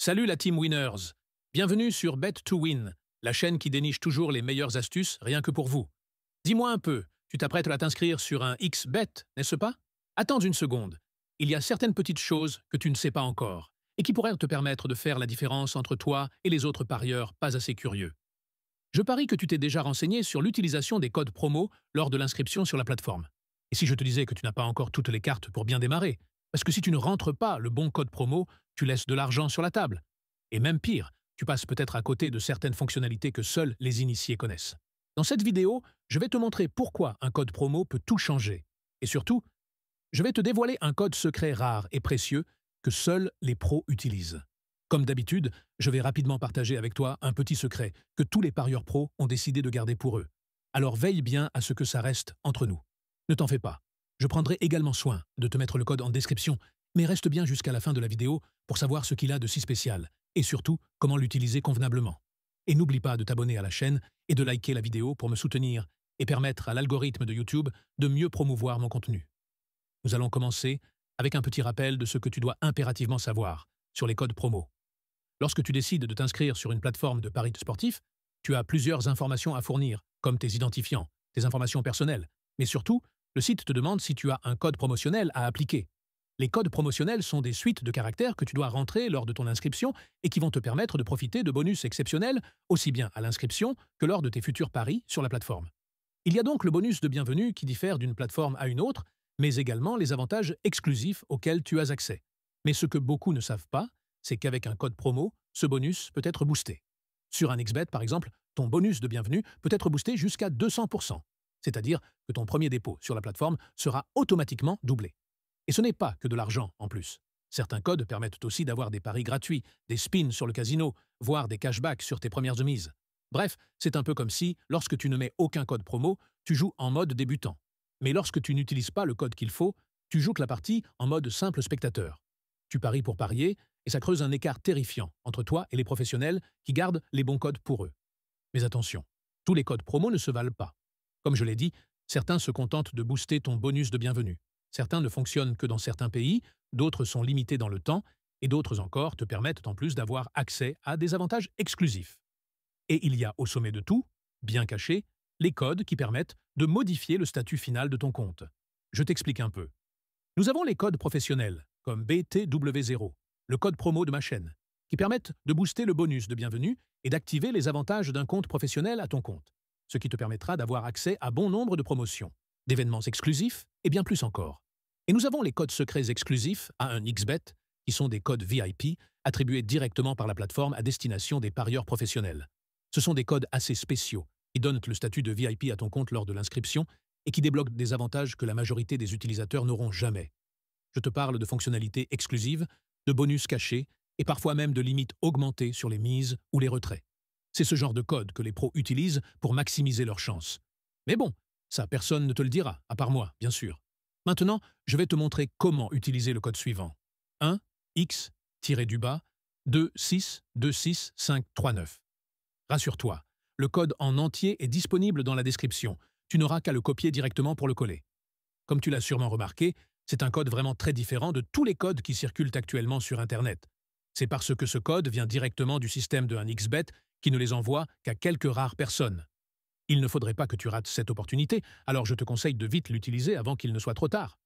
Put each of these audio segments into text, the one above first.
Salut la team Winners! Bienvenue sur Bet to Win, la chaîne qui déniche toujours les meilleures astuces rien que pour vous. Dis-moi un peu, tu t'apprêtes à t'inscrire sur un XBet, n'est-ce pas? Attends une seconde. Il y a certaines petites choses que tu ne sais pas encore et qui pourraient te permettre de faire la différence entre toi et les autres parieurs pas assez curieux. Je parie que tu t'es déjà renseigné sur l'utilisation des codes promo lors de l'inscription sur la plateforme. Et si je te disais que tu n'as pas encore toutes les cartes pour bien démarrer? Parce que si tu ne rentres pas le bon code promo, tu laisses de l'argent sur la table. Et même pire, tu passes peut-être à côté de certaines fonctionnalités que seuls les initiés connaissent. Dans cette vidéo, je vais te montrer pourquoi un code promo peut tout changer. Et surtout, je vais te dévoiler un code secret rare et précieux que seuls les pros utilisent. Comme d'habitude, je vais rapidement partager avec toi un petit secret que tous les parieurs pros ont décidé de garder pour eux. Alors veille bien à ce que ça reste entre nous. Ne t'en fais pas. Je prendrai également soin de te mettre le code en description, mais reste bien jusqu'à la fin de la vidéo pour savoir ce qu'il a de si spécial, et surtout comment l'utiliser convenablement. Et n'oublie pas de t'abonner à la chaîne et de liker la vidéo pour me soutenir et permettre à l'algorithme de YouTube de mieux promouvoir mon contenu. Nous allons commencer avec un petit rappel de ce que tu dois impérativement savoir sur les codes promo. Lorsque tu décides de t'inscrire sur une plateforme de paris sportifs, tu as plusieurs informations à fournir, comme tes identifiants, tes informations personnelles, mais surtout, le site te demande si tu as un code promotionnel à appliquer. Les codes promotionnels sont des suites de caractères que tu dois rentrer lors de ton inscription et qui vont te permettre de profiter de bonus exceptionnels, aussi bien à l'inscription que lors de tes futurs paris sur la plateforme. Il y a donc le bonus de bienvenue qui diffère d'une plateforme à une autre, mais également les avantages exclusifs auxquels tu as accès. Mais ce que beaucoup ne savent pas, c'est qu'avec un code promo, ce bonus peut être boosté. Sur un XBet, par exemple, ton bonus de bienvenue peut être boosté jusqu'à 200%. C'est-à-dire que ton premier dépôt sur la plateforme sera automatiquement doublé. Et ce n'est pas que de l'argent en plus. Certains codes permettent aussi d'avoir des paris gratuits, des spins sur le casino, voire des cashbacks sur tes premières mises. Bref, c'est un peu comme si, lorsque tu ne mets aucun code promo, tu joues en mode débutant. Mais lorsque tu n'utilises pas le code qu'il faut, tu joues la partie en mode simple spectateur. Tu paries pour parier, et ça creuse un écart terrifiant entre toi et les professionnels qui gardent les bons codes pour eux. Mais attention, tous les codes promo ne se valent pas. Comme je l'ai dit, certains se contentent de booster ton bonus de bienvenue. Certains ne fonctionnent que dans certains pays, d'autres sont limités dans le temps, et d'autres encore te permettent en plus d'avoir accès à des avantages exclusifs. Et il y a au sommet de tout, bien caché, les codes qui permettent de modifier le statut final de ton compte. Je t'explique un peu. Nous avons les codes professionnels, comme BTW0, le code promo de ma chaîne, qui permettent de booster le bonus de bienvenue et d'activer les avantages d'un compte professionnel à ton compte, ce qui te permettra d'avoir accès à bon nombre de promotions, d'événements exclusifs et bien plus encore. Et nous avons les codes secrets exclusifs à un XBet, qui sont des codes VIP attribués directement par la plateforme à destination des parieurs professionnels. Ce sont des codes assez spéciaux qui donnent le statut de VIP à ton compte lors de l'inscription et qui débloquent des avantages que la majorité des utilisateurs n'auront jamais. Je te parle de fonctionnalités exclusives, de bonus cachés et parfois même de limites augmentées sur les mises ou les retraits. C'est ce genre de code que les pros utilisent pour maximiser leurs chances. Mais bon, ça personne ne te le dira, à part moi, bien sûr. Maintenant, je vais te montrer comment utiliser le code suivant. 1X-262626539. Rassure-toi, le code en entier est disponible dans la description. Tu n'auras qu'à le copier directement pour le coller. Comme tu l'as sûrement remarqué, c'est un code vraiment très différent de tous les codes qui circulent actuellement sur Internet. C'est parce que ce code vient directement du système de un XBet qui ne les envoie qu'à quelques rares personnes. Il ne faudrait pas que tu rates cette opportunité, alors je te conseille de vite l'utiliser avant qu'il ne soit trop tard.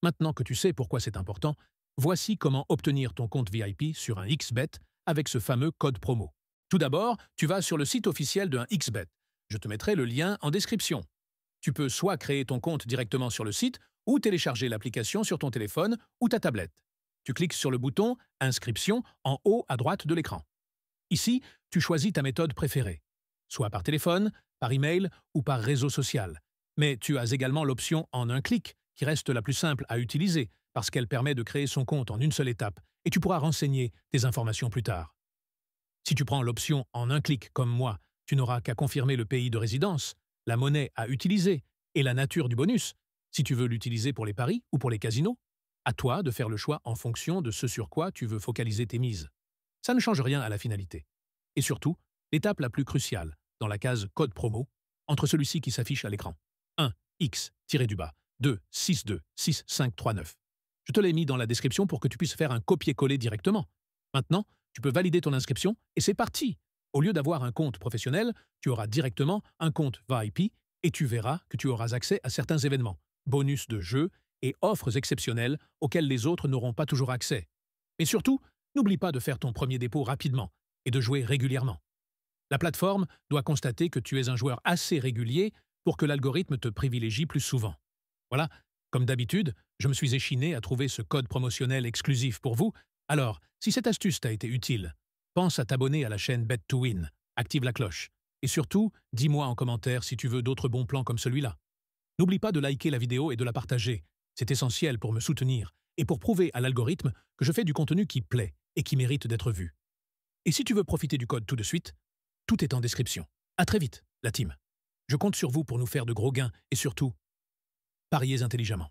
Maintenant que tu sais pourquoi c'est important, voici comment obtenir ton compte VIP sur un XBet avec ce fameux code promo. Tout d'abord, tu vas sur le site officiel de un XBet. Je te mettrai le lien en description. Tu peux soit créer ton compte directement sur le site ou télécharger l'application sur ton téléphone ou ta tablette. Tu cliques sur le bouton « Inscription » en haut à droite de l'écran. Ici, tu choisis ta méthode préférée, soit par téléphone, par email ou par réseau social. Mais tu as également l'option en un clic, qui reste la plus simple à utiliser parce qu'elle permet de créer son compte en une seule étape et tu pourras renseigner tes informations plus tard. Si tu prends l'option en un clic comme moi, tu n'auras qu'à confirmer le pays de résidence, la monnaie à utiliser et la nature du bonus, si tu veux l'utiliser pour les paris ou pour les casinos. À toi de faire le choix en fonction de ce sur quoi tu veux focaliser tes mises. Ça ne change rien à la finalité. Et surtout, l'étape la plus cruciale, dans la case code promo, entre celui-ci qui s'affiche à l'écran. 1X-2626539. Je te l'ai mis dans la description pour que tu puisses faire un copier-coller directement. Maintenant, tu peux valider ton inscription et c'est parti. Au lieu d'avoir un compte professionnel, tu auras directement un compte VIP et tu verras que tu auras accès à certains événements, bonus de jeux et offres exceptionnelles auxquelles les autres n'auront pas toujours accès. Et surtout, n'oublie pas de faire ton premier dépôt rapidement et de jouer régulièrement. La plateforme doit constater que tu es un joueur assez régulier pour que l'algorithme te privilégie plus souvent. Voilà, comme d'habitude, je me suis échiné à trouver ce code promotionnel exclusif pour vous. Alors, si cette astuce t'a été utile, pense à t'abonner à la chaîne Bet to Win, active la cloche. Et surtout, dis-moi en commentaire si tu veux d'autres bons plans comme celui-là. N'oublie pas de liker la vidéo et de la partager. C'est essentiel pour me soutenir et pour prouver à l'algorithme que je fais du contenu qui plaît et qui mérite d'être vu. Et si tu veux profiter du code tout de suite, tout est en description. À très vite, la team. Je compte sur vous pour nous faire de gros gains et surtout, pariez intelligemment.